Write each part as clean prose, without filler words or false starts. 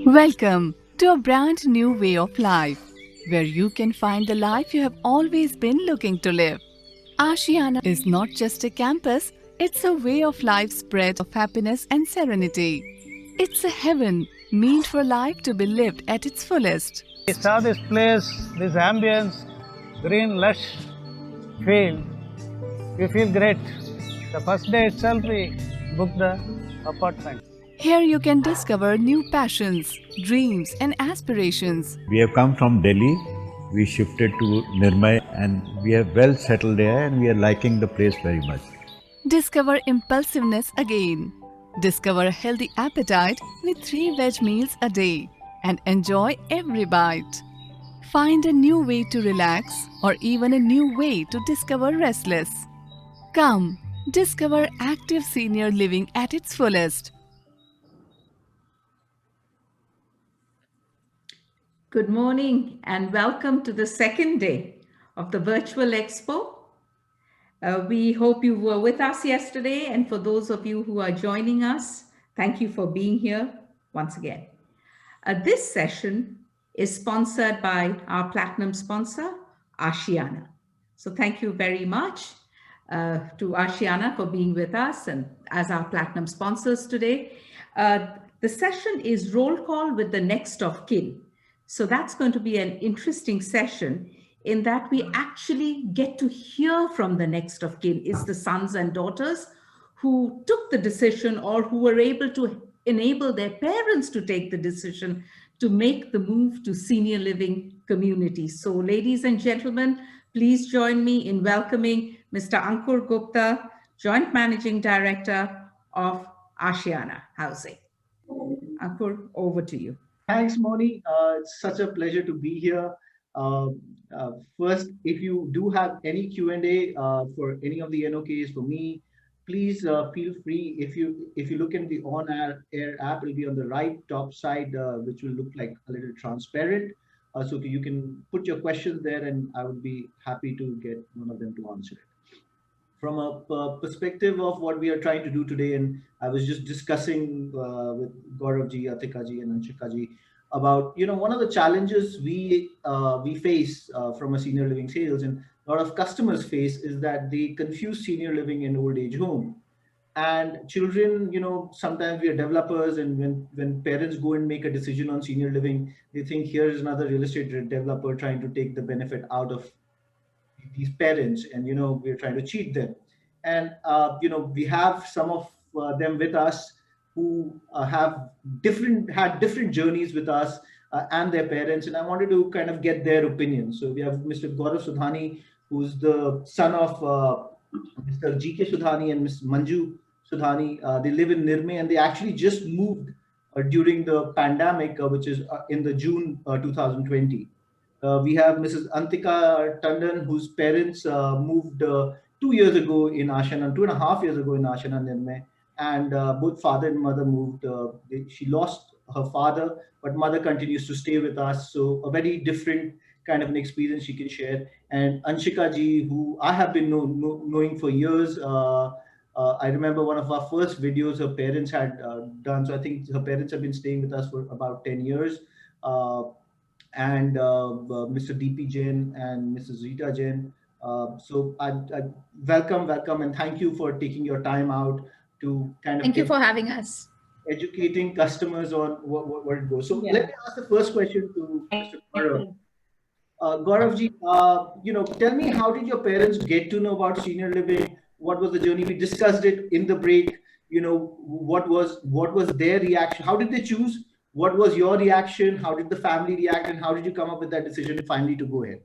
Welcome to a brand new way of life, where you can find the life you have always been looking to live. Ashiana is not just a campus, it's a way of life spread of happiness and serenity. It's a heaven meant for life to be lived at its fullest. We saw this place, this ambience, green, lush field. We feel great. The first day itself, we booked the apartment. Here you can discover new passions, dreams, and aspirations. We have come from Delhi. We shifted to Nirmay and we are well settled there and we are liking the place very much. Discover impulsiveness again. Discover a healthy appetite with 3 veg meals a day and enjoy every bite. Find a new way to relax or even a new way to discover restless. Come, discover active senior living at its fullest. Good morning and welcome to the second day of the Virtual Expo. We hope you were with us yesterday, and for those of you who are joining us, thank you for being here once again. This session is sponsored by our platinum sponsor, Ashiana. So thank you very much to Ashiana for being with us and as our platinum sponsors today. The session is roll call with the next of kin. So that's going to be an interesting session in that we actually get to hear from the next of kin, is the sons and daughters who took the decision or who were able to enable their parents to take the decision to make the move to senior living communities. So ladies and gentlemen, please join me in welcoming Mr. Ankur Gupta, Joint Managing Director of Ashiana Housing. Ankur, over to you. Thanks, Moni. It's such a pleasure to be here. First, if you do have any Q&A for any of the NOKs for me, please feel free. If you look in the on-air app, it'll be on the right top side, which will look like a little transparent. So you can put your questions there, and I would be happy to get one of them to answer it. From a perspective of what we are trying to do today, and I was just discussing with Gauravji, Atikaji, and Anshikaji about, one of the challenges we face from a senior living sales, and a lot of customers face, is that they confuse senior living and old age home. And children, sometimes we are developers, and when parents go and make a decision on senior living, they think here's another real estate developer trying to take the benefit out of these parents, and we're trying to cheat them. And we have some of them with us who had different journeys with us and their parents, and I wanted to kind of get their opinion. So we have Mr. Gaurav Sudhani, who's the son of Mr. GK Sudhani and Ms. Manju Sudhani. They live in Nirmay, and they actually just moved during the pandemic, which is in the June 2020. We have Mrs. Antika Tandon, whose parents moved 2 years ago in Ashiana, 2.5 years ago in Ashiana Nirmay, and both father and mother moved. She lost her father, but mother continues to stay with us. So a very different kind of an experience she can share. And Anshika ji, who I have been knowing for years. I remember one of our first videos her parents had done. So I think her parents have been staying with us for about 10 years. And Mr. DP Jain and Mrs. Rita Jain. So I welcome, and thank you for taking your time out to kind of thank you for having us, educating customers on what it goes. So let me ask the first question to Mr. Gaurav. Gauravji, tell me, how did your parents get to know about senior living? What was the journey? We discussed it in the break. What was their reaction? How did they choose? What was your reaction? How did the family react? And how did you come up with that decision finally to go ahead?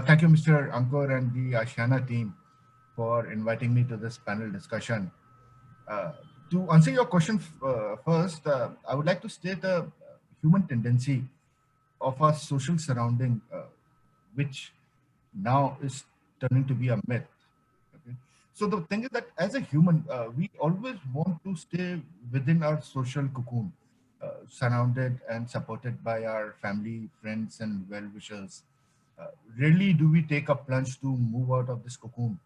Thank you, Mr. Ankur and the Ashiana team for inviting me to this panel discussion. To answer your question first, I would like to state a human tendency of our social surrounding, which now is turning to be a myth. Okay? So the thing is that as a human, we always want to stay within our social cocoon, surrounded and supported by our family, friends, and well-wishers. Rarely do we take a plunge to move out of this cocoon,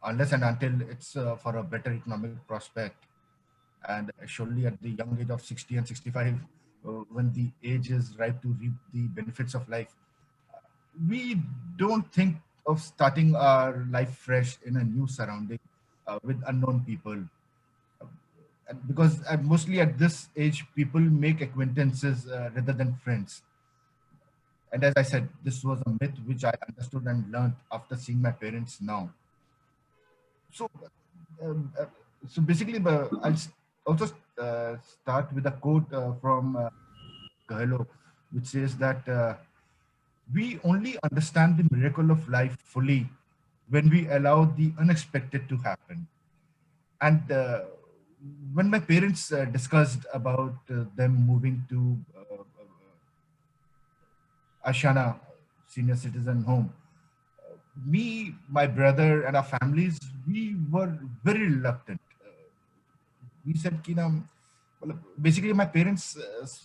unless and until it's for a better economic prospect. And surely at the young age of 60 and 65, when the age is ripe to reap the benefits of life, we don't think of starting our life fresh in a new surrounding with unknown people. And because mostly at this age, people make acquaintances rather than friends. And as I said, this was a myth which I understood and learned after seeing my parents now. So, um, uh, so basically, also start with a quote from Kahlo, which says that we only understand the miracle of life fully when we allow the unexpected to happen. And when my parents discussed about them moving to Ashana Senior Citizen Home, me, my brother, and our families, we were very reluctant. We said, Kinam, well, basically, my parents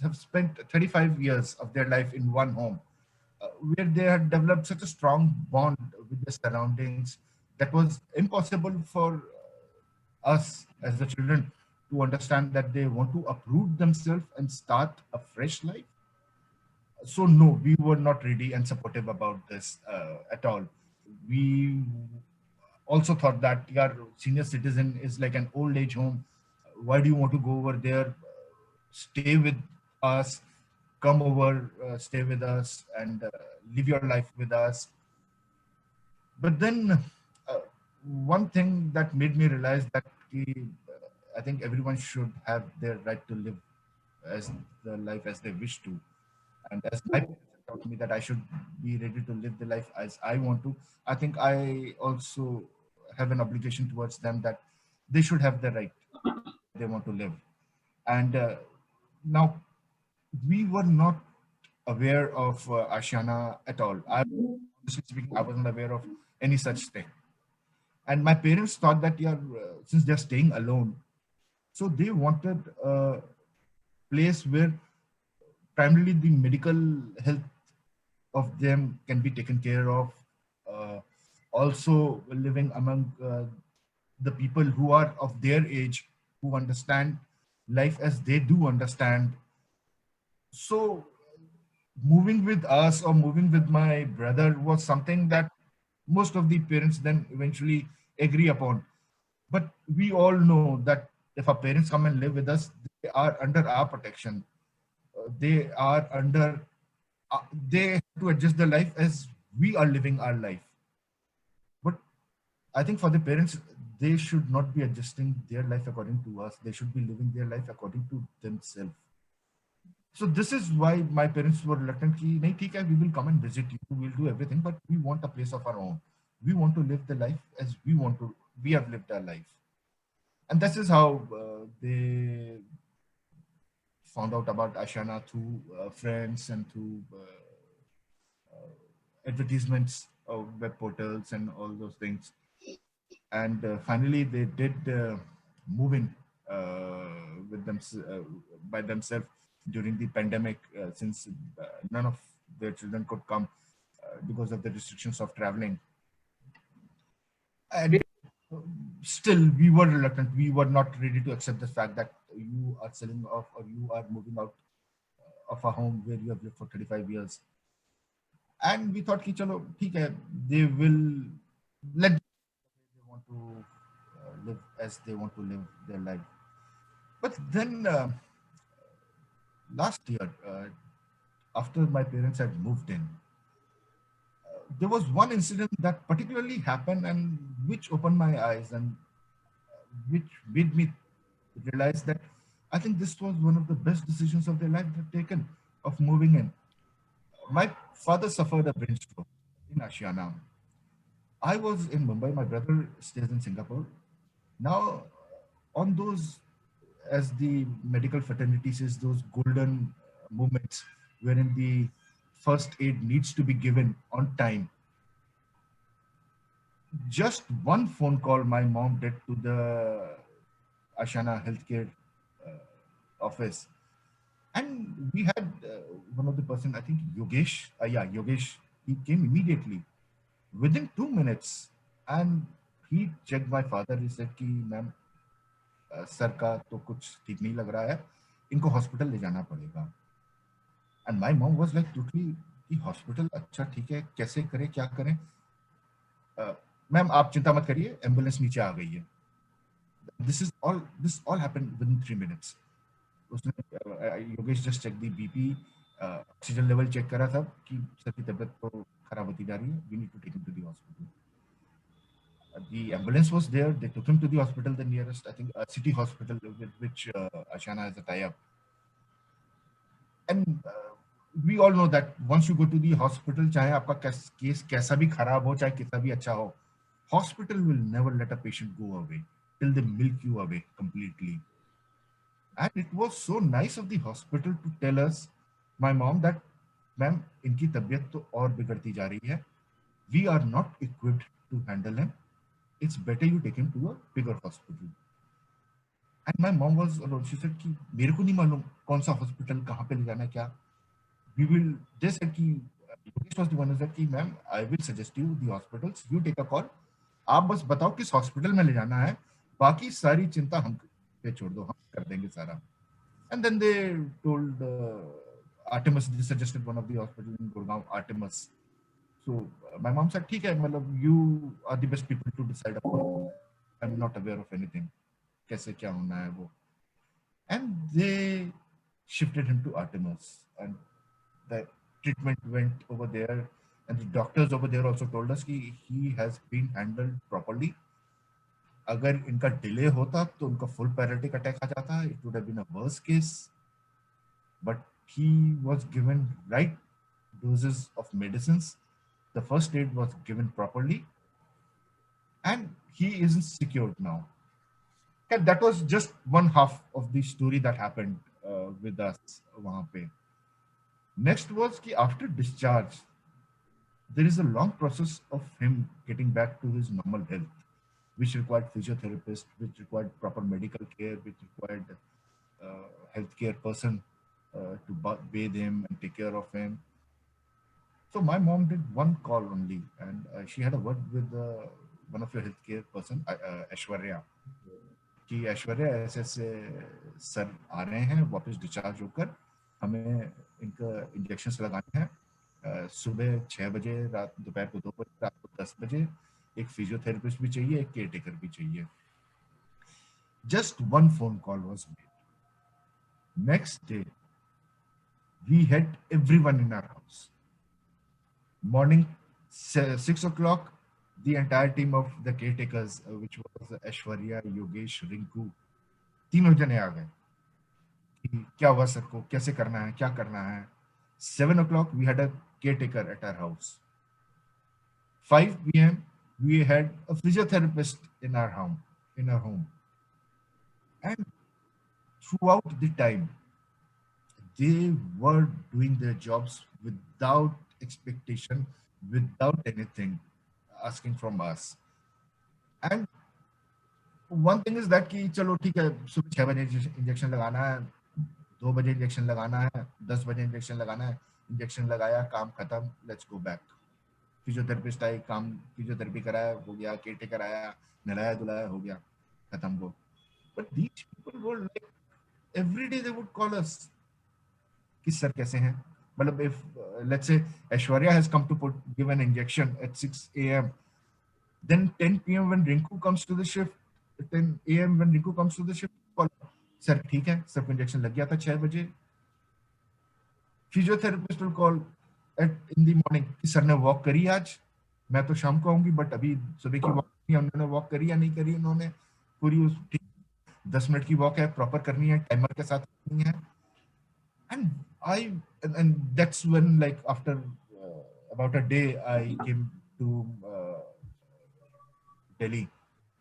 have spent 35 years of their life in one home, where they had developed such a strong bond with the surroundings that was impossible for us as the children to understand that they want to uproot themselves and start a fresh life. So no, we were not ready and supportive about this at all. We also thought that your senior citizen is like an old age home. Why do you want to go over there? Stay with us, come over, stay with us, and live your life with us. But then one thing that made me realize that I think everyone should have their right to live as the life as they wish to. And as my parents have taught me that I should be ready to live the life as I want to, I think I also have an obligation towards them that they should have the right they want to live. And now we were not aware of Ashiana at all. Honestly speaking, I wasn't aware of any such thing. And my parents thought that yeah, since they're staying alone, so they wanted a place where primarily the medical health of them can be taken care of. Uh, Also living among the people who are of their age, who understand life as they do understand. So moving with us or moving with my brother was something that most of the parents then eventually agree upon. But we all know that if our parents come and live with us, they are under our protection. They are under, they have to adjust their life as we are living our life. But I think for the parents, they should not be adjusting their life according to us. They should be living their life according to themselves. So this is why my parents were reluctant. Ki, nahi, theek hai, we will come and visit you. We'll do everything, but we want a place of our own. We want to live the life as we want to. We have lived our life, and this is how they found out about Ashana through friends and through advertisements of web portals and all those things. And finally, they did move in with them by themselves during the pandemic, since none of their children could come because of the restrictions of traveling. And still, we were reluctant. We were not ready to accept the fact that you are selling off or you are moving out of a home where you have lived for 35 years. And we thought, ki, chalo, theek hai, they will let they want to live as they want to live their life. But then last year, after my parents had moved in, there was one incident that particularly happened and which opened my eyes and which made me realize that I think this was one of the best decisions of their life they've taken of moving in. My father suffered a brain stroke in Ashiana. I was in Mumbai, my brother stays in Singapore. Now, on those, as the medical fraternity says, those golden moments wherein the first aid needs to be given on time. Just one phone call my mom did to the Ashana healthcare office. And we had one of the person, I think Yogesh, Yogesh, he came immediately within 2 minutes and he checked my father. He said, ki, ma'am, sir का तो कुछ ठीक नहीं लग रहा है, इनको hospital ले जाना पड़ेगा। And my mom was like totally कि हॉस्पिटल, अच्छा ठीक है, कैसे करें, क्या करें? मैम आप चिंता मत करिए, एम्बुलेंस नीचे आ गई है। This all happened within 3 minutes. उसने Yogesh just check the BP, oxygen level check करा था कि सर की तबीयत तो खराब होती जा रही है, we need to take him to the hospital. The ambulance was there, they took him to the hospital, the nearest, I think, city hospital with which Ashana has a tie-up. And we all know that once you go to the hospital, चाहे आपका case कैसा भी खराब हो, चाहे कितना भी अच्छा हो, hospital will never let a patient go away till they milk you away completely. And it was so nice of the hospital to tell us, my mom, that ma'am, इनकी तबीयत तो और बिगड़ती जा रही है, we are not equipped to handle him, it's better you take him to a bigger hospital. And my mom was alone, she said कि मेरे को नहीं मालूम कौन सा हॉस्पिटल कहाँ पे ले जाना है, क्या we will, they said कि Yogesh was the one who said कि ma'am, I will suggest you the hospitals, you take a call, आप बस बताओ किस हॉस्पिटल में ले जाना है, बाकी सारी चिंता हम पे छोड़ दो, हम कर देंगे सारा. And then they told Artemis, they suggested one of the hospitals in Gurgaon, Artemis. So my mom said, ठीक है, मतलब you are the best people to decide upon. I'm not aware of anything. कैसे क्या होना है वो. And they shifted him to Artemis, and the treatment went over there. And the doctors over there also told us कि he has been handled properly. अगर इनका delay होता तो उनका फुल पैरालिटिक अटैक आ जाता, it would have been a worse case. But he was given right doses of medicines. The first aid was given properly, and he is secured now. And that was just one half of the story that happened with us वहाँ पे. Next was कि after discharge, there is a long process of him getting back to his normal health, which required physiotherapist, which required proper medical care, which required healthcare person to bathe him and take care of him. So my mom did one call only, and she had a word with one of your healthcare person, Aishwarya, कि ऐश्वर्या ऐसे ऐसे sir आ रहे हैं वापस discharge होकर, हमें इनका injections लगाने हैं, सुबह 6 बजे, रात दोपहर को 2 बजे, रात को 10 बजे, एक फिजियोथेरेपिस्ट भी चाहिए, एक केयरटेकर भी चाहिए. Just one phone call was made. Next day, we had everyone in our house. Morning 6 o'clock, the entire team of the caretakers, which was Aishwarya, Yogesh, Rinku, तीनों जने आ गए कि क्या हुआ सर को, कैसे करना है, क्या करना है. 7 o'clock, we had a caretaker at our house. 5 p.m., we had a physiotherapist in our home. And throughout the time, they were doing their jobs without expectation, without anything asking from us. And one thing is that कि चलो ठीक है, सुबह 6 बजे injection लगाना है, 2 बजे injection लगाना है, 10 बजे इंजेक्शन लगाना है, इंजेक्शन लगाया, काम खत्म, लेट्स गो बैक. फिजियोथेरेपिस्ट आई, काम फिजियोथेरेपी कराया, हो गया, केयरटेकर आया, नहलाया धुलाया, हो गया, खत्म वो. But these people were like, every day they would call us कि सर कैसे हैं. मतलब if let's say Aishwarya has come to give an injection at 6 a.m., then 10 p.m. when Rinku comes to the shift, 10 a.m. when Rinku comes to the shift, call sir ठीक है, sir को injection लग गया था 6 बजे. Physiotherapist will call in the morning कि sir ने walk करी आज, मैं तो शाम को आऊंगी, बट अभी सुबह की वॉक नहीं, उन्होंने वॉक करी या नहीं करी, उन्होंने पूरी 10 मिनट की वॉक है, प्रॉपर करनी है, टाइमर के साथ करनी है. And that's when, like, after about a day, I came to Delhi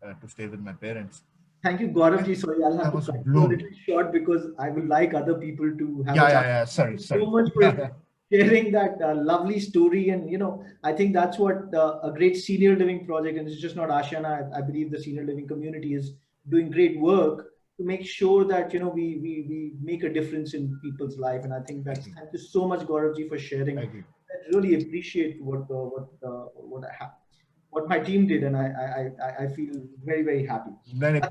to stay with my parents. Thank you, Gaurav ji. Sorry, I'll have to cut you a little short because I would like other people to have Sorry. So much for sharing that lovely story. And, you know, I think that's what a great senior living project, and it's just not Ashiana. I believe the senior living community is doing great work to make sure that, you know, we make a difference in people's life. And I think that's, thank you so much, Gaurav ji, for sharing. I really appreciate what I have. what my team did, and I feel very, very happy.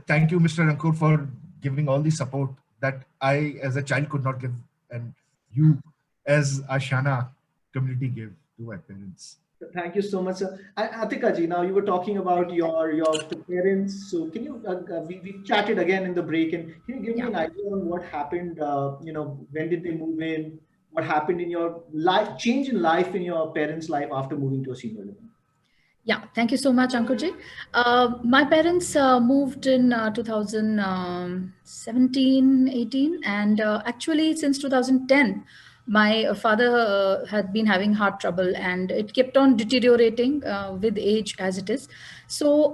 Thank you, Mr. Ankur, for giving all the support that I, as a child, could not give, and you, as Ashiana community, gave to my parents. Thank you so much, sir. Atika ji, now you were talking about your parents. So can you, we chatted again in the break, and can you give me an idea on what happened? When did they move in? What happened in your life, change in life in your parents' life after moving to a senior living? Yeah, thank you so much, Ankur ji. My parents moved in 2017, 18, and actually since 2010, my father had been having heart trouble, and it kept on deteriorating with age as it is. So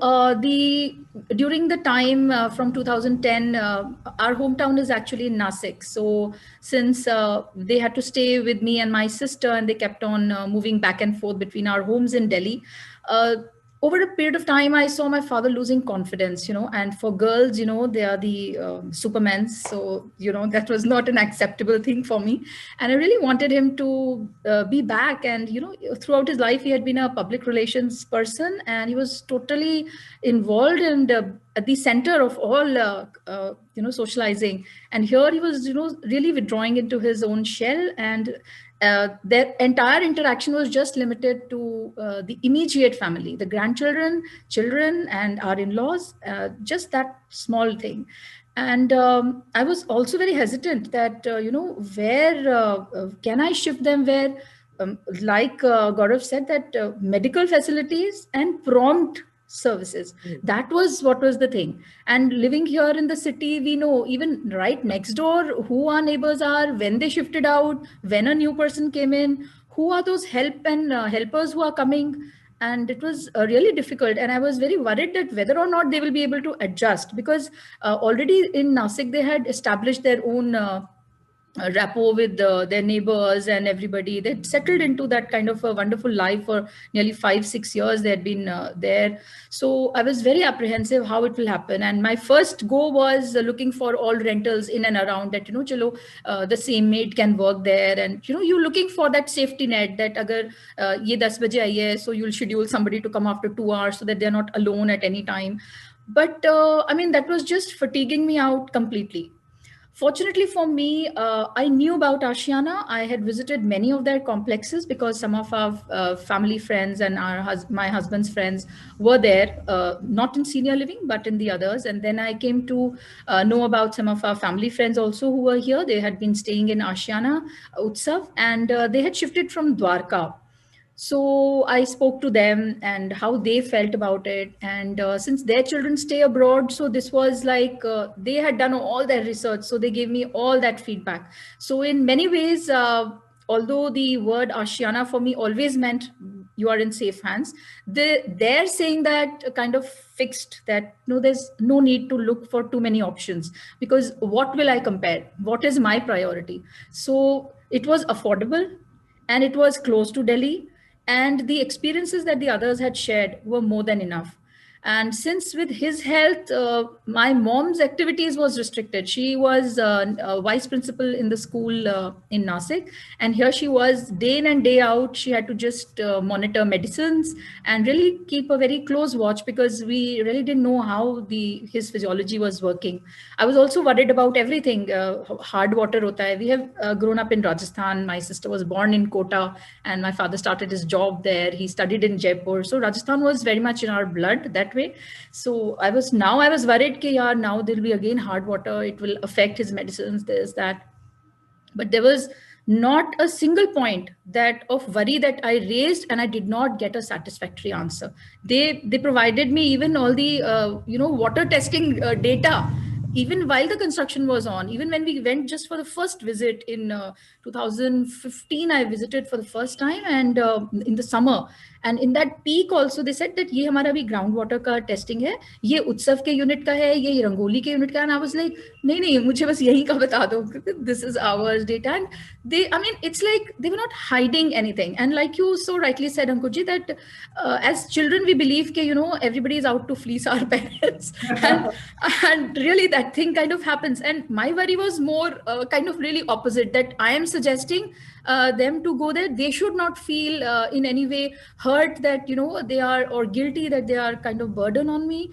during the time from 2010, our hometown is actually in Nasik. So since they had to stay with me and my sister, and they kept on moving back and forth between our homes in Delhi, over a period of time, I saw my father losing confidence, and for girls, they are the supermen. So, that was not an acceptable thing for me. And I really wanted him to be back. And, throughout his life, he had been a public relations person, and he was totally involved and at the center of all, socializing. And here he was, really withdrawing into his own shell, and their entire interaction was just limited to the immediate family, the grandchildren, children, and our in-laws, just that small thing. And I was also very hesitant that, where can I shift them, where, like Gaurav said, that medical facilities and prompt services, that was what was the thing. And living here in the city, we know even right next door who our neighbors are, when they shifted out, when a new person came in, who are those helpers who are coming. And it was really difficult, and I was very worried that whether or not they will be able to adjust, because already in Nasik they had established their own rapport with their neighbors and everybody. They settled into that kind of a wonderful life for nearly 5-6 years. They had been there. So I was very apprehensive how it will happen. And my first go was looking for all rentals in and around that, chalo, the same maid can work there. And, you're looking for that safety net that agar ye 10 baje aaye, so you'll schedule somebody to come after 2 hours so that they're not alone at any time. But that was just fatiguing me out completely. Fortunately for me, I knew about Ashiana. I had visited many of their complexes because some of our family friends and my husband's friends were there, not in senior living, but in the others. And then I came to know about some of our family friends also who were here. They had been staying in Ashiana Utsav, and they had shifted from Dwarka. So I spoke to them and how they felt about it. And since their children stay abroad, so this was like they had done all their research. So they gave me all that feedback. So in many ways, although the word Ashiana for me always meant you are in safe hands, they're saying that kind of fixed that, there's no need to look for too many options, because what will I compare? What is my priority? So it was affordable, and it was close to Delhi. And the experiences that the others had shared were more than enough. And since with his health, my mom's activities was restricted. She was a vice principal in the school in Nasik. And here she was day in and day out. She had to just monitor medicines and really keep a very close watch, because we really didn't know how his physiology was working. I was also worried about everything. Hard water hota hai. We have grown up in Rajasthan. My sister was born in Kota, and my father started his job there. He studied in Jaipur. So Rajasthan was very much in our blood that way. So I was worried that now there'll be again hard water. It will affect his medicines, this, that. But there was not a single point of worry that I raised, and I did not get a satisfactory answer. They provided me even all the water testing data, even while the construction was on. Even when we went just for the first visit in 2015, I visited for the first time, and in the summer. And in that peak also, they said that ye hamara bhi groundwater ka testing hai, ye Utsav ke unit ka hai, ye Rangoli ke unit ka. And I was like, nahi, mujhe bas yahi ka bata do. This is ours data. And it's like they were not hiding anything. And like you so rightly said, Ankurji, that as children, we believe that, everybody is out to fleece our parents. and really that that thing kind of happens. And my worry was more kind of really opposite, that I am suggesting them to go there. They should not feel in any way hurt that, you know, they are, or guilty that they are kind of burden on me.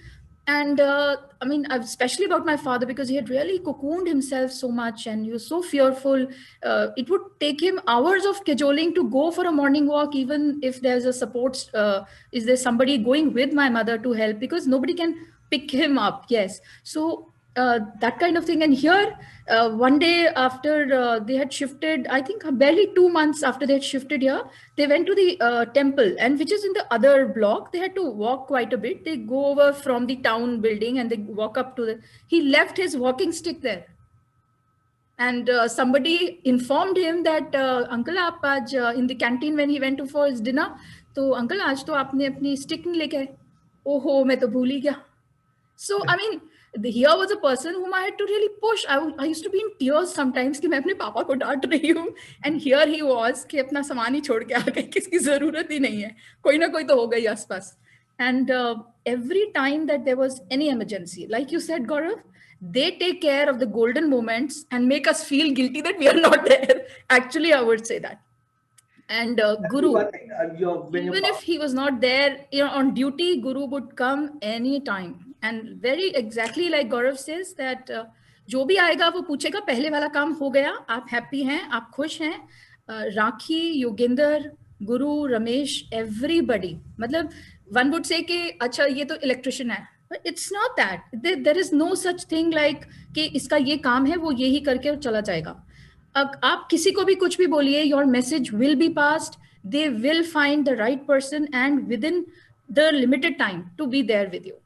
And I mean, especially about my father, because he had really cocooned himself so much and he was so fearful. It would take him hours of cajoling to go for a morning walk, even if there's a support, is there somebody going with my mother to help, because nobody can pick him up. Yes. So that kind of thing. And here, one day after they had shifted, I think barely 2 months after they had shifted here, they went to the temple, and which is in the other block. They had to walk quite a bit. They go over from the town building and they walk up to the, he left his walking stick there. And somebody informed him that, uncle, aap aaj, in the canteen when he went to for his dinner, to uncle, aaj to aapne apni stick nahi leke aaye. Oh, main to bhool hi gaya. So, I mean, here was a person whom I had to really push. I used to be in tears sometimes कि मैं अपने पापा को डांट रही हूँ, and here he was कि अपना सामान ही छोड़ के आ गए, किसकी जरूरत ही नहीं है, कोई ना कोई तो होगा ही आसपास. And every time that there was any emergency, like you said, Gaurav, they take care of the golden moments and make us feel guilty that we are not there. Actually, I would say that. And Guru, even if he was not there, you know, on duty, Guru would come anytime. And very exactly like Gaurav says that जो भी आएगा वो पूछेगा पहले वाला काम हो गया, आप हैप्पी हैं, आप खुश हैं. राखी, योगेंद्र, गुरु, रमेश, everybody. मतलब one would say कि अच्छा ये तो इलेक्ट्रिशियन है. But it's not that. There is no such thing like कि इसका ये काम है, वो यही करके चला जाएगा. अब आप किसी को भी कुछ भी बोलिए, your message will be passed. They will find the right person and within the limited time to be there with you.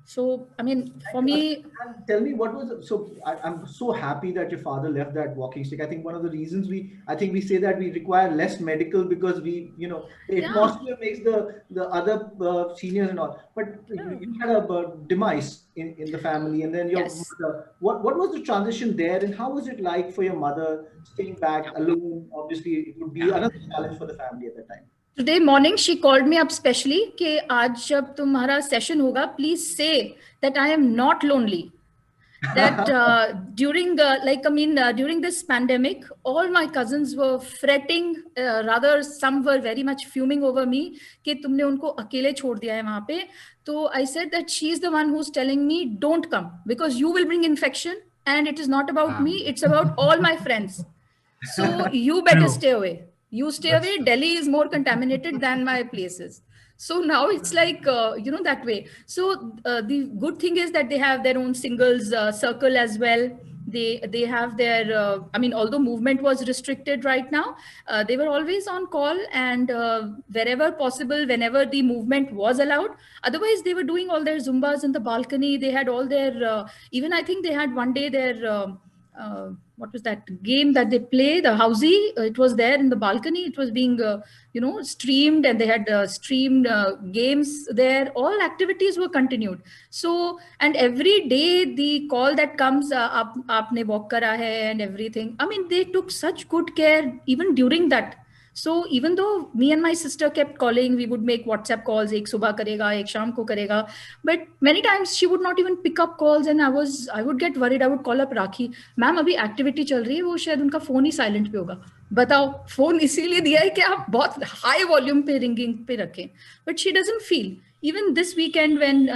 So, I mean, for me... And tell me, what was, so I'm so happy that your father left that walking stick. I think one of the reasons I think we say that we require less medical because we, you know, the atmosphere makes the other seniors and all. But you had a demise in the family, and then your mother. What was the transition there, and how was it like for your mother staying back alone? Obviously, it would be another challenge for the family at that time. Today morning, she called me up specially कि आज जब तुम्हारा session होगा, please say that I am not lonely. That during during this pandemic, all my cousins were fretting. Rather, some were very much fuming over me कि तुमने उनको अकेले छोड़ दिया है वहाँ पे. So I said that she is the one who's telling me don't come because you will bring infection, and it is not about me. It's about all my friends. So you better stay away. You stay away. Delhi is more contaminated than my places. So now it's like, you know, that way. So the good thing is that they have their own singles circle as well. They have their, I mean, although movement was restricted right now, they were always on call, and wherever possible, whenever the movement was allowed. Otherwise, they were doing all their Zumbas in the balcony. They had all their, even I think they had one day their, what was that game that they play, the housey, it was there in the balcony. It was being, you know, streamed, and they had streamed games there. All activities were continued. So, and every day the call that comes, aapne walk kara hai and everything. I mean, they took such good care even during that. So even though me and my sister kept calling, we would make WhatsApp calls, ek subah karega, ek sham ko karega. But many times she would not even pick up calls, and I would get worried. I would call up Rakhi, ma'am, abhi activity chal rahi hai, wo shayad unka phone hi silent pe hoga. Batao, phone इसीलिए दिया है कि आप बहुत high volume पे ringing पे रखें. But she doesn't feel. Even this weekend when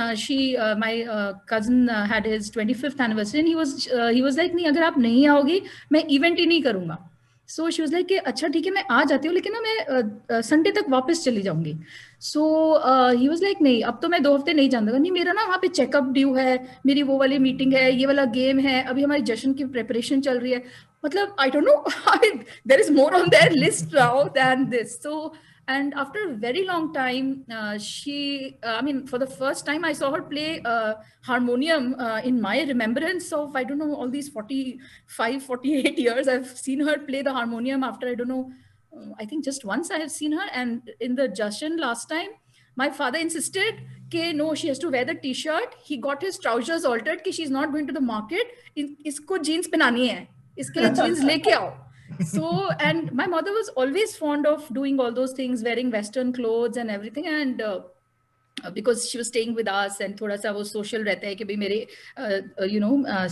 my cousin had his 25th anniversary, and he was like, नहीं, अगर आप नहीं आओगी, मैं event ही नहीं करूँगा. So she was like, अच्छा ठीक है, मैं आ जाती हूँ, लेकिन ना मैं संडे तक वापस चली जाऊंगी. So he was like, नहीं, अब तो मैं 2 हफ्ते नहीं जानूंगा. नहीं, मेरा ना वहाँ पे चेकअप ड्यू है, मेरी वो वाली मीटिंग है, ये वाला गेम है, अभी हमारी जश्न की प्रिपरेशन चल रही है. मतलब I don't know, I mean, there is more on their list now than this. So, and after a very long time, I mean, for the first time, I saw her play harmonium in my remembrance of, I don't know, all these 45, 48 years. I've seen her play the harmonium after, I don't know, I think just once I have seen her. And in the Jashan last time, my father insisted that no, she has to wear the t-shirt. He got his trousers altered कि she's not going to the market. इसको jeans पहनानी है. इसके लिए jeans लेके आओ. So, and my mother was always fond of doing all those things, wearing Western clothes and everything. And because she was staying with us and थोड़ा सा वो social रहता है कि भाई मेरे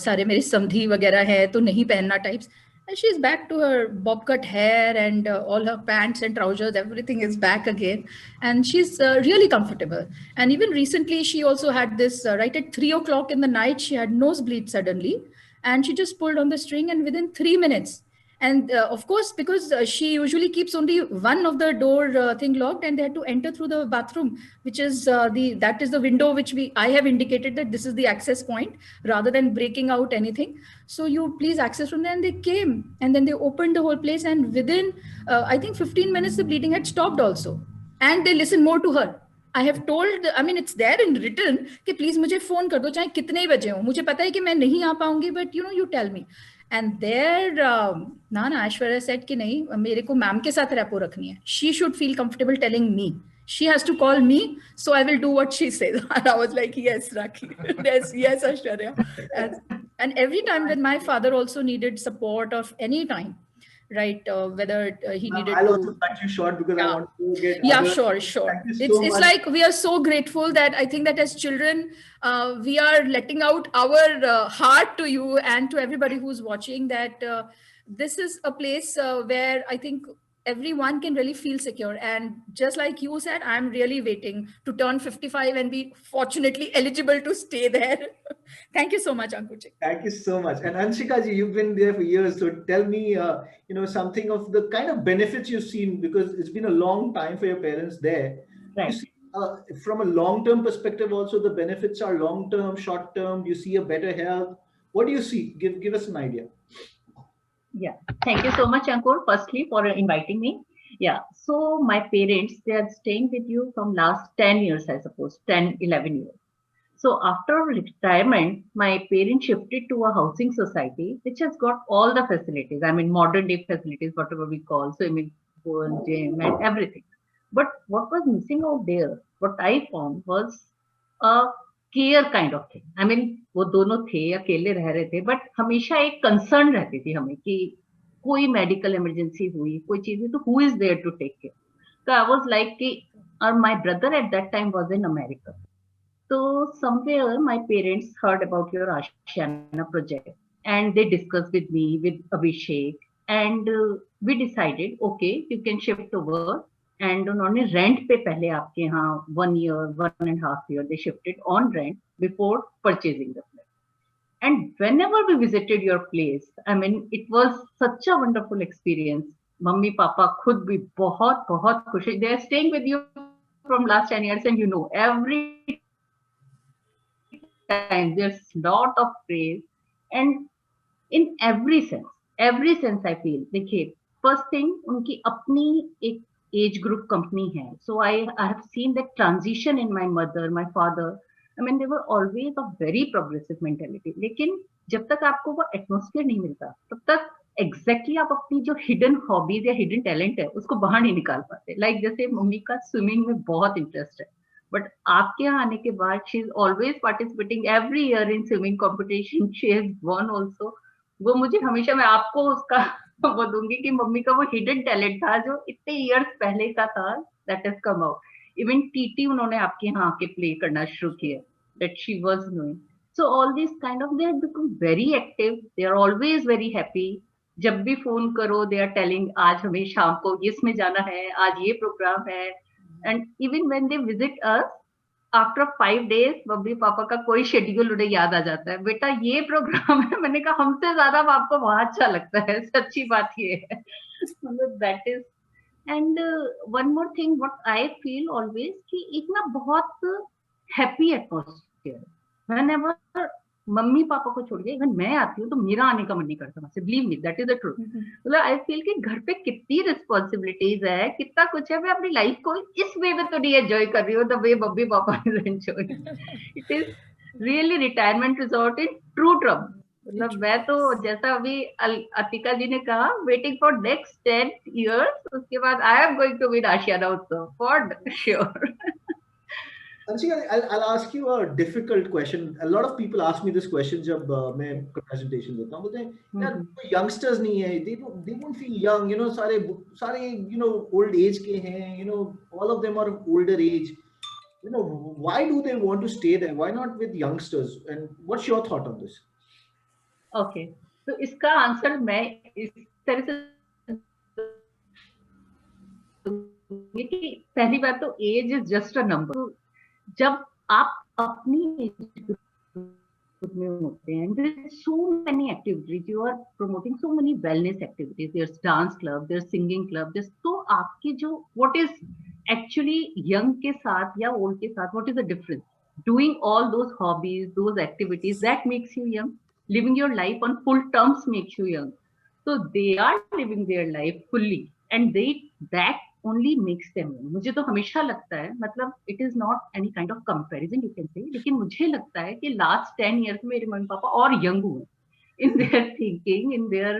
सारे मेरे समधी वगैरह हैं तो नहीं पहनना types. And she's back to her bob cut hair and all her pants and trousers, everything is back again. And she's really comfortable. And even recently, she also had this, right at 3 o'clock in the night, she had nosebleed suddenly. And she just pulled on the string and within 3 minutes. And of course, because she usually keeps only one of the door thing locked, and they had to enter through the bathroom, which is that is the window which I have indicated that this is the access point rather than breaking out anything. So you please access from there. And they came and then they opened the whole place. And within, I think 15 minutes, the bleeding had stopped also. And they listened more to her. I have told, I mean, it's there in written कि please मुझे phone कर दो चाहे कितने ही बजे हो, मुझे पता है कि मैं नहीं आ पाऊंगी, but you tell me. And there, Nana Aishwarya said कि नहीं, मेरे को मैम के साथ रेपो रखनी है. She should feel comfortable telling me. She has to call me, so I will do what she says. And I was like, yes, Rakhi, yes, Aishwarya. And every time when my father also needed support of any time, right, whether he needed I'll also cut you short because I want to get sure. It's like we are so grateful that I think that as children we are letting out our heart to you and to everybody who's watching that this is a place where I think everyone can really feel secure. And just like you said, I'm really waiting to turn 55 and be fortunately eligible to stay there. Thank you so much, Ankuji. Thank you so much. And Anshika ji, you've been there for years. So tell me, something of the kind of benefits you've seen, because it's been a long time for your parents there. Right. You see, from a long-term perspective, also the benefits are long-term, short-term. You see a better health. What do you see? Give us an idea. Yeah, thank you so much, Ankur, firstly for inviting me. Yeah, so my parents, they are staying with you from last 10 years, I suppose, 10, 11 years. So after retirement, my parents shifted to a housing society, which has got all the facilities. I mean, modern day facilities, whatever we call, swimming pool, gym and everything. But what was missing out there, what I found was a care kind of thing. I mean वो दोनों थे, अकेले रह रहे थे, but हमेशा एक concern रहती थी हमें कि कोई मेडिकल इमरजेंसी हुई, कोई चीज हुई तो who is there to take care. तो आई वाज लाइक कि और my brother at that time was in America. तो somewhere my parents heard about your Ashiyana project and they discuss with me, with Abhishek, and we decided okay you can shift over. And उन्होंने rent पे पहले आपके यहाँ 1 year, 1.5 years they shifted on rent before purchasing the place. And whenever we visited your place, I mean, it was such a wonderful experience. Mummy papa खुद भी बहुत बहुत खुश है. They are staying with you from last 10 years and every time there's lot of praise and in every sense I feel. देखिए, first thing उनकी अपनी एक age group company hai. So I have seen that transition in my mother, my father. I mean, they were always of very progressive mentality. लेकिन जब तक आपको वो atmosphere नहीं मिलता, तब तक exactly आप अपनी जो hidden hobbies या hidden talent है, उसको बाहर नहीं निकाल पाते. Like जैसे मम्मी का swimming में बहुत interest है, but आपके यहाँ आने के बाद she is always participating every year in swimming competition. She has won also. वो मुझे हमेशा, मैं आपको उसका वो दूंगी कि मम्मी का वो हिडन टैलेंट था जो इतने इयर्स पहले का था, that has come out. Even TT उन्होंने आपके यहाँ आके प्ले करना शुरू किया, that she was knowing. So all this kind of, they have become very active, they are always very happy. जब भी फोन करो दे आर टेलिंग आज हमें शाम को इसमें जाना है, आज ये प्रोग्राम है. And even when they visit us after 5 days, mummy papa का कोई शेड्यूल उन्हें याद आ जाता है, बेटा ये प्रोग्राम है. मैंने कहा हमसे ज्यादा आपको वहां अच्छा लगता है, सच्ची बात ये है. That is. And one more thing what I feel always कि एक ना बहुत happy atmosphere. Whenever mummy papa को छोड़ के इवन मैं आती हूँ तो मेरा आने का मन नहीं करता वहां से. Believe me, that is the truth. मतलब आई फील कि घर पे कितनी रिस्पॉन्सिबिलिटीज है, कितना कुछ है. मैं अपनी लाइफ को इस वे में तो नहीं एंजॉय कर रही हूँ the way mummy papa is enjoying. It is really retirement resort in ट्रू ट्रम. मतलब मैं तो जैसा अभी अतिका जी ने कहा, वेटिंग फॉर नेक्स्ट 10 years, उसके बाद I am going to with Ashiyana Utsav for sure. Anshika, I'll ask you a difficult question. A lot of people ask me this question जब मैं presentation देता हूँ. बोलते हैं यार कोई youngsters नहीं है, they won't feel young, सारे old age के हैं, all of them are older age. why do they want to stay there? Why not with youngsters? And what's your thought on this? Okay, तो इसका answer मैं इस तरह से दूंगी कि पहली बात तो age is just a number. जब आप अपनी एज में होते हैं, there are so many activities, you are promoting so many wellness activities, there's dance club, there's singing club, there's, तो आपके जो what is actually young के साथ या old के साथ, what is the difference? Doing all those hobbies, those activities, that makes you young. Living your life on full terms makes you young. So they are living their life fully, and that only makes them young. मुझे तो हमेशा लगता है, मतलब it is not any kind of comparison you can say, लेकिन मुझे लगता है कि last 10 years में मेरे मम्मी पापा और young हुए in their thinking, in their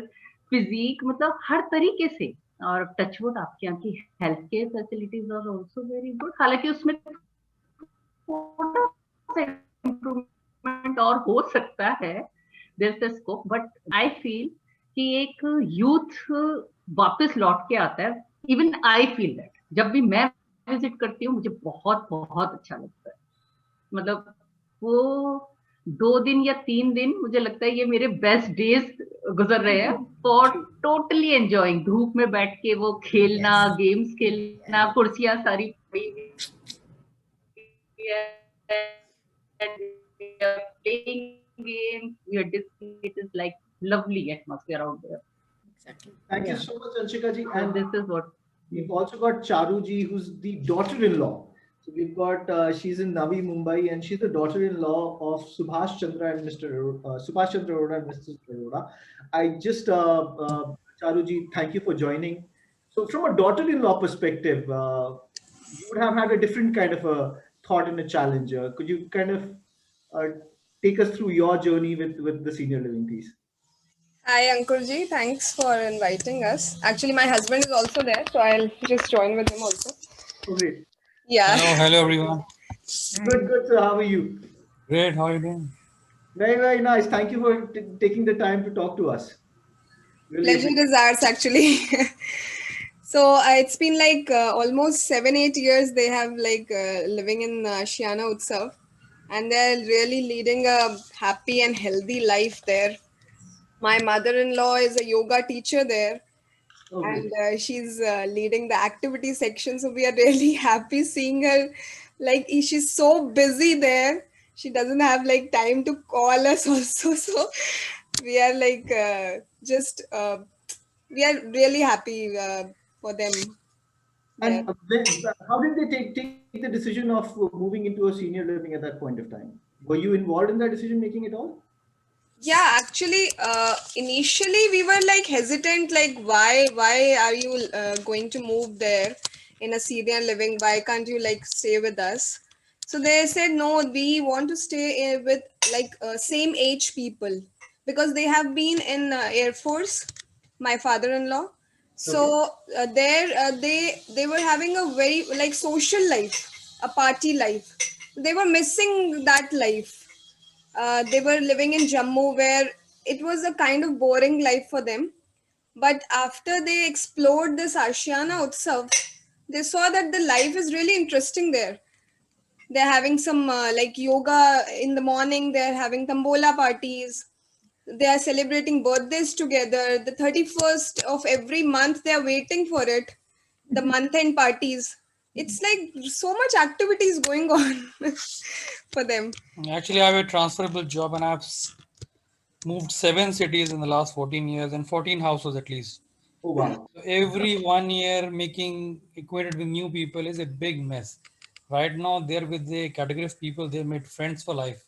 physique, मतलब हर तरीके से. और टचवुड आपके यहाँ की health care facilities are also very good. हालांकि उसमें थोड़ा सा इम्प्रूवमेंट और हो सकता है, there is the scope, but I feel कि एक यूथ वापस लौट के आता है. इवन आई फील दैट जब भी मैं विजिट करती हूँ मुझे बहुत बहुत अच्छा लगता है. मतलब वो 2 दिन या 3 दिन मुझे लगता है ये मेरे बेस्ट डेज गुजर रहे हैं फॉर टोटली एंजॉइंग. धूप में बैठ के वो खेलना, गेम्स खेलना, कुर्सियां सारी playing games, it is like lovely atmosphere out there. Exactly. Thank you so much, Anshika ji. And this is what we've also got Charu ji, who's the daughter-in-law. So we've got she's in Navi Mumbai, and she's the daughter-in-law of Subhash Chandra and Mr. Subhash Chandra Arora and Mr. Arora. I just Charu ji, thank you for joining. So from a daughter-in-law perspective, you would have had a different kind of a thought and a challenge. Could you kind of take us through your journey with the senior living piece? Hi Ankur ji, thanks for inviting us. Actually, my husband is also there, so I'll just join with him also. Oh, great. Yeah. Hello everyone. Good. So how are you? Great. How are you doing? Very nice. Thank you for taking the time to talk to us. Really Pleasure is ours, actually. So it's been like almost 7-8 years they have like living in Ashiana Utsav, and they're really leading a happy and healthy life there. My mother-in-law is a yoga teacher there. Okay. And she's leading the activity section, so we are really happy seeing her. Like she's so busy there, she doesn't have like time to call us also, so we are like we are really happy for them. And how did they take the decision of moving into a senior living at that point of time? Were you involved in that decision making at all? Yeah, actually, initially we were like hesitant, like why are you going to move there in a senior living? Why can't you like stay with us? So they said, no, we want to stay with like same age people, because they have been in Air Force, my father-in-law. So there they were having a very like social life, a party life. They were missing that life. They were living in Jammu, where it was a kind of boring life for them. But after they explored this Ashiana Utsav, they saw that the life is really interesting there. They're having some like yoga in the morning, they're having tambola parties, they are celebrating birthdays together. The 31st of every month, they are waiting for it, the month-end parties. It's like so much activities going on for them. Actually, I have a transferable job and I've moved 7 cities in the last 14 years and 14 houses at least. Oh, wow. So every 1 year making acquainted with new people is a big mess. Right now, they're with the category of people, they made friends for life.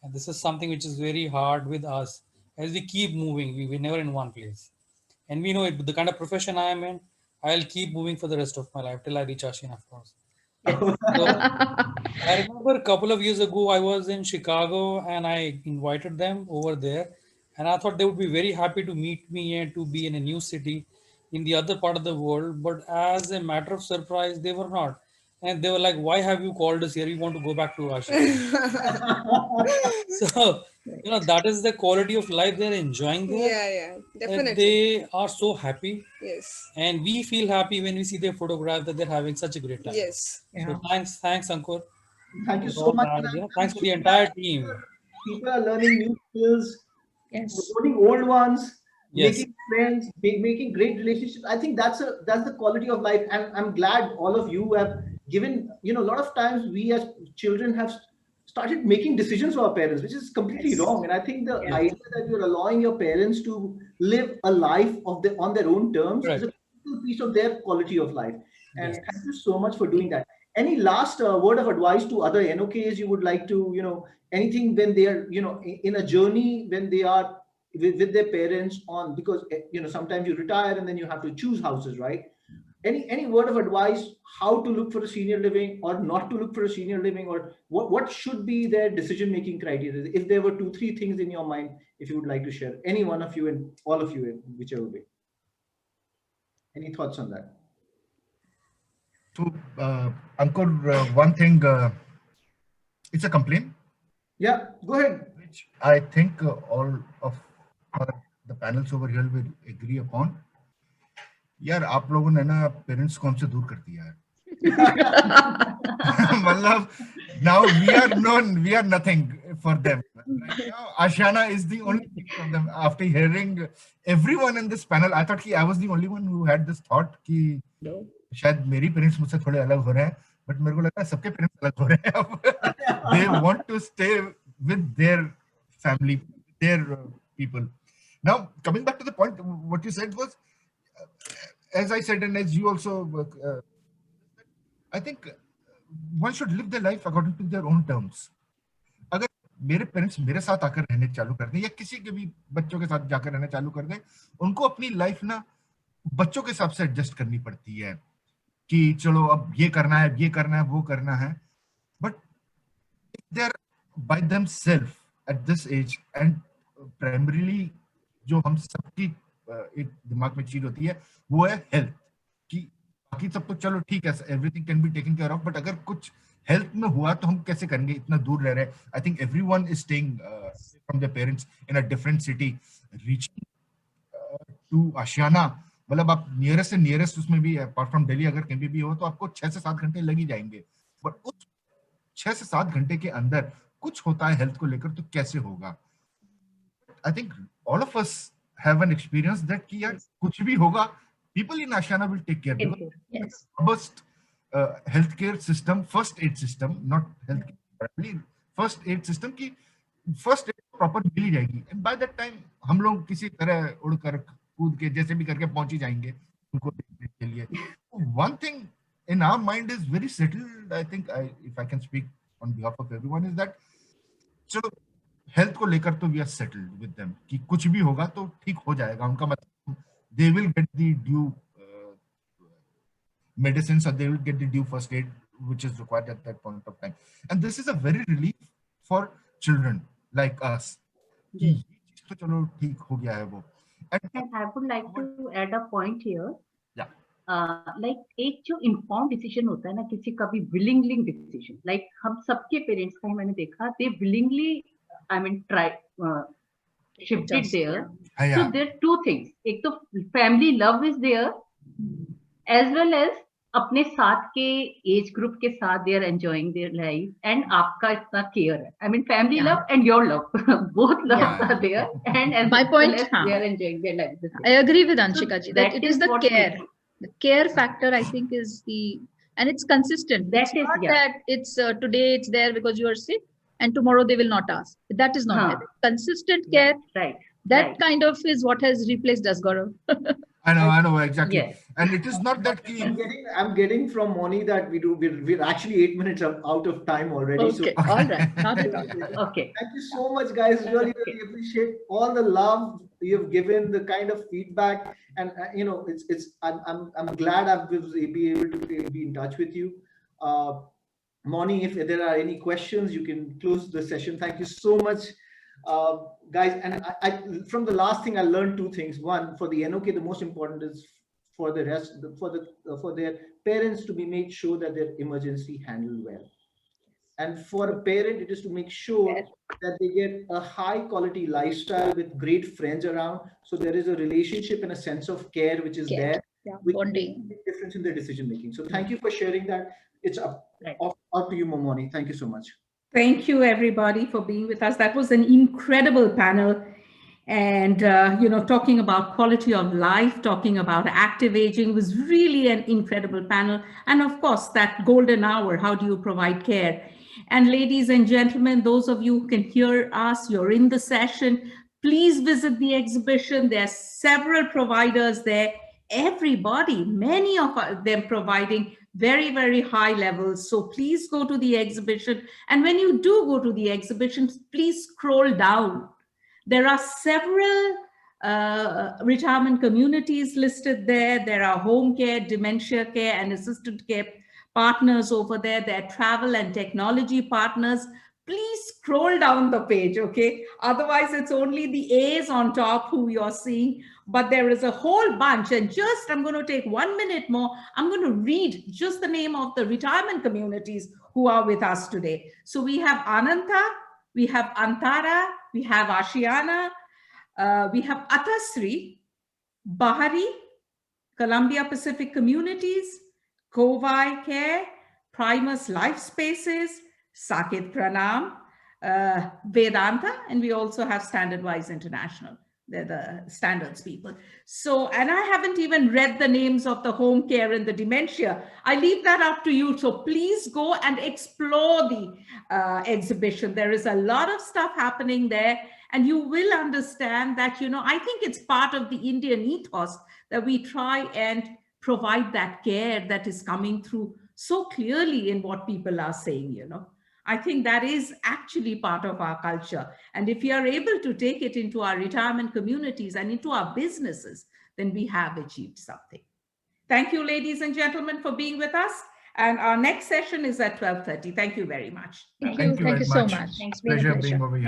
And this is something which is very hard with us. As we keep moving, we're never in one place. And we know it, the kind of profession I am in, I'll keep moving for the rest of my life till I reach Ashiana, of course. So, I remember a couple of years ago, I was in Chicago and I invited them over there. And I thought they would be very happy to meet me and to be in a new city in the other part of the world. But as a matter of surprise, they were not. And they were like, why have you called us here? We want to go back to Ashiana. So, that is the quality of life they're enjoying there. Yeah, definitely. They are so happy. Yes. And we feel happy when we see their photograph that they're having such a great time. Yes. So thanks, Ankur. Thank you with so all much. the And ideas. I'm Thanks to so the glad entire team. people are learning new skills, Yes. learning old ones, Yes. making friends, making great relationships. I think that's the quality of life. And I'm glad all of you have given, a lot of times we as children have started making decisions for our parents, which is completely wrong. And I think the Yeah. idea that you're allowing your parents to live a life on their own terms is Correct. a critical piece of their quality of life. And Yes. thank you so much for doing that. Any last word of advice to other NOKs you would like to, anything when they are, in a journey when they are with their parents on, because sometimes you retire and then you have to choose houses, right? Any word of advice how to look for a senior living or not to look for a senior living, or what should be their decision making criteria, if there were 2-3 things in your mind, if you would like to share, any one of you and all of you in whichever way? Any thoughts on that? So, Ankur, one thing, it's a complaint, Yeah, go ahead. which I think all of the panels over here will agree upon. यार आप लोगों ने ना parents को हमसे दूर कर दिया है. मतलब now we are nothing for them. Right now, Ashiana is the only thing for them. After hearing everyone in this panel, I thought I was the only one who had this thought कि शायद मेरी parents मुझसे थोड़े अलग हो रहे हैं, but मेरे को लगता है सबके पेरेंट्स अलग हो रहे हैं अब. They want to stay with their family, their people. Now, coming back to the point, what you said was, as I said, and as you also, I think one should live their life according to their own terms. अगर मेरे parents मेरे साथ आकर रहने चालू कर दें या किसी के भी बच्चों के साथ जाकर रहना चालू कर दें, उनको अपनी लाइफ ना बच्चों के हिसाब से एडजस्ट करनी पड़ती है कि चलो अब ये करना है, वो करना है. But they are by themselves at this age, and primarily जो हम सबकी एक दिमाग में चीज होती है वो है हेल्थ. कि बाकी सब तो चलो ठीक है, everything can be taken care of, but अगर कुछ हेल्थ में हुआ तो हम कैसे करेंगे, इतना दूर रह रहे हैं. I think everyone is staying from their parents in a different city. Reaching to Ashiyana, मतलब आप नियरेस्ट से नियरेस्ट उसमें भी अपार्ट फ्रॉम दिल्ली अगर कहीं भी हो तो आपको 6 से 7 घंटे लग ही जाएंगे. बट उस 6 से 7 घंटे के अंदर कुछ होता है हेल्थ को लेकर तो कैसे होगा. I think all of us have an experience that कि यार कुछ भी होगा, people in Ashiana will take care. Yes. Robust healthcare system, first aid system, not healthcare, first aid system की first aid proper मिल ही जाएगी. And by that time हम लोग किसी तरह उड़कर कूद के जैसे भी करके पहुंच ही जाएंगे उनको देखने के लिए. One thing in our mind is very settled. I think if I can speak on behalf of everyone is that चलो हेल्थ को लेकर तो we are settled with them कि कुछ भी होगा तो ठीक हो जाएगा. उनका मतलब they will get the due medicines or they will get the due first aid which is required at that point of time. And this is a very relief for children like us कि ये चीज तो चलो ठीक हो गया है वो. And I would like to add a point here. Yeah. Like एक जो informed decision होता है ना, किसी का भी willingly decision, like हम सबके पेरेंट्स का ही मैंने देखा, they willingly try shifted there. Yeah. So there are two things. एक तो family love is there, as well as अपने साथ के एज ग्रुप के साथ they are enjoying their life, and आपका इतना केयर है. Family love and your love, both loves are there, and as My point, well as they are enjoying their life. I agree with Anshika ji that it is the what care. makes- The care factor, I think, is and it's consistent. That It's is, not yeah. that it's today it's there because you are sick and tomorrow they will not ask. That is not Huh. there. Consistent care. Right. That right. kind of is what has replaced us, Gaurav. I know exactly. Yes. And it is not that key. I'm getting from Moni that we're actually 8 minutes out of time already. Okay, So all right. Not at all. Okay. thank you so much, guys. Really appreciate all the love you've given, the kind of feedback, and I'm glad I was able to be in touch with you. Moni, if there are any questions, you can close the session. Thank you so much. Guys, and I from the last thing I learned 2 things. One, for the NOK, the most important is for the rest, for their parents to be made sure that their emergency handled well. And for a parent, it is to make sure that they get a high quality lifestyle with great friends around. So there is a relationship and a sense of care which is there, Yeah, which bonding. makes a difference in their decision making. So thank you for sharing that. It's up Right. off Out to you, Momoni. Thank you so much. Thank you, everybody, for being with us. That was an incredible panel. And, talking about quality of life, talking about active aging was really an incredible panel. And of course, that golden hour, how do you provide care? And ladies and gentlemen, those of you who can hear us, you're in the session, please visit the exhibition. There are several providers there. Everybody, many of them providing very, very high levels. So please go to the exhibition. And when you do go to the exhibition, please scroll down. There are several retirement communities listed there. There are home care, dementia care, and assisted care partners over there. There are travel and technology partners. Please scroll down the page, okay? Otherwise, it's only the A's on top who you're seeing, but there is a whole bunch. And I'm going to take 1 minute more. I'm going to read just the name of the retirement communities who are with us today. So we have Ananta, we have Antara, we have Ashiana, we have Atasri, Bahari, Columbia Pacific Communities, Kovai Care, Primus Life Spaces, Sakit Pranam, Vedanta, and we also have Standardwise International. They're the standards people. So, and I haven't even read the names of the home care and the dementia. I leave that up to you. So please go and explore the exhibition. There is a lot of stuff happening there, and you will understand that, I think it's part of the Indian ethos that we try and provide that care that is coming through so clearly in what people are saying, I think that is actually part of our culture. And if we are able to take it into our retirement communities and into our businesses, then we have achieved something. Thank you, ladies and gentlemen, for being with us. And our next session is at 12:30. Thank you very much. Thank you so much. Pleasure being over here.